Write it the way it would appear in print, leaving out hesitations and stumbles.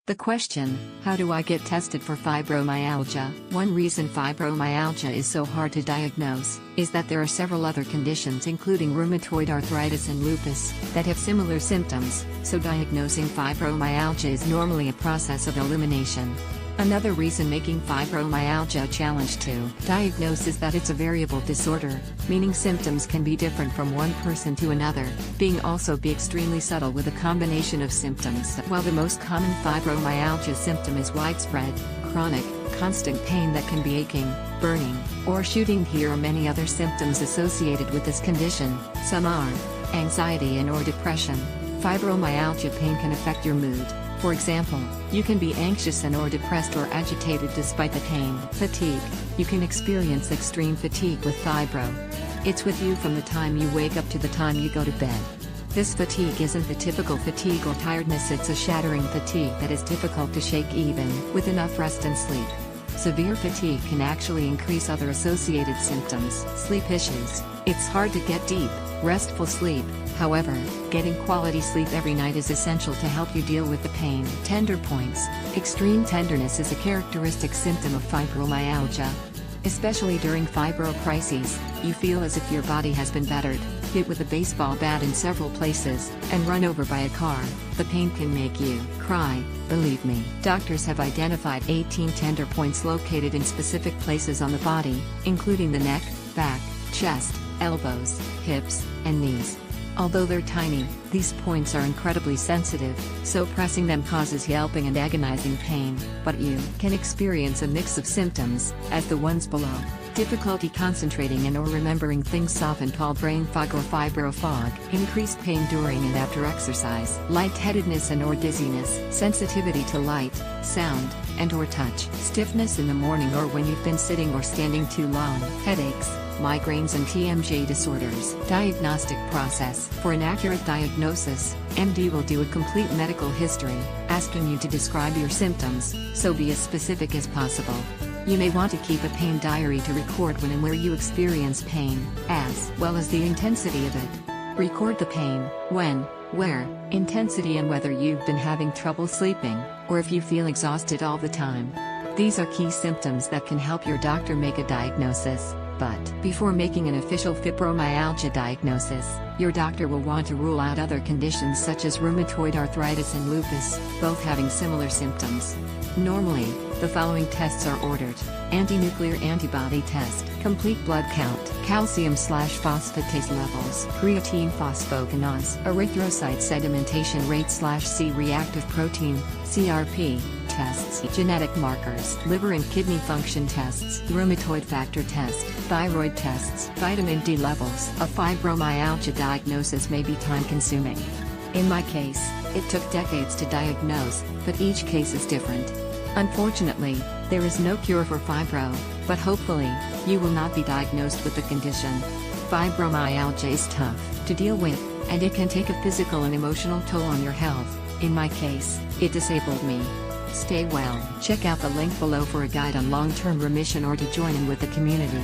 The question, how do I get tested for fibromyalgia? One reason fibromyalgia is so hard to diagnose is that there are several other conditions including rheumatoid arthritis and lupus that have similar symptoms, so diagnosing fibromyalgia is normally a process of elimination. Another reason making fibromyalgia a challenge to diagnose is that it's a variable disorder, meaning symptoms can be different from one person to another, being also be extremely subtle with a combination of symptoms. While the most common fibromyalgia symptom is widespread, chronic, constant pain that can be aching, burning, or shooting, here are many other symptoms associated with this condition. Some are anxiety and/or depression. Fibromyalgia pain can affect your mood. For example, you can be anxious and/or depressed or agitated despite the pain. Fatigue. You can experience extreme fatigue with fibro. It's with you from the time you wake up to the time you go to bed. This fatigue isn't the typical fatigue or tiredness, it's a shattering fatigue that is difficult to shake even with enough rest and sleep. Severe fatigue can actually increase other associated symptoms. Sleep issues. It's hard to get deep, restful sleep. However, getting quality sleep every night is essential to help you deal with the pain. Tender points. Extreme tenderness is a characteristic symptom of fibromyalgia. Especially during fibro crises, you feel as if your body has been battered, hit with a baseball bat in several places, and run over by a car. The pain can make you cry, believe me. Doctors have identified 18 tender points located in specific places on the body, including the neck, back, chest, elbows, hips, and knees. Although they're tiny, these points are incredibly sensitive, so pressing them causes yelping and agonizing pain, but you can experience a mix of symptoms, as the ones below. Difficulty concentrating and/or remembering things, often called brain fog or fibro fog. Increased pain during and after exercise. Lightheadedness and/or dizziness. Sensitivity to light, sound, and/or touch. Stiffness in the morning or when you've been sitting or standing too long. Headaches, migraines and TMJ disorders. Diagnostic process. For an accurate diagnosis, MD will do a complete medical history, asking you to describe your symptoms, so be as specific as possible. You may want to keep a pain diary to record when and where you experience pain, as well as the intensity of it. Record the pain, when, where, intensity, and whether you've been having trouble sleeping, or if you feel exhausted all the time. These are key symptoms that can help your doctor make a diagnosis. But before making an official fibromyalgia diagnosis, your doctor will want to rule out other conditions such as rheumatoid arthritis and lupus, both having similar symptoms. Normally, the following tests are ordered: anti-nuclear antibody test, complete blood count, calcium/phosphatase levels, creatine phosphokinase, erythrocyte sedimentation rate/C-reactive protein, CRP, tests, genetic markers, liver and kidney function tests, rheumatoid factor test, thyroid tests, vitamin D levels. A fibromyalgia diagnosis may be time-consuming. In my case, it took decades to diagnose, but each case is different. Unfortunately, there is no cure for fibro, but hopefully, you will not be diagnosed with the condition. Fibromyalgia is tough to deal with, and it can take a physical and emotional toll on your health. In my case, it disabled me. Stay well. Check out the link below for a guide on long-term remission or to join in with the community.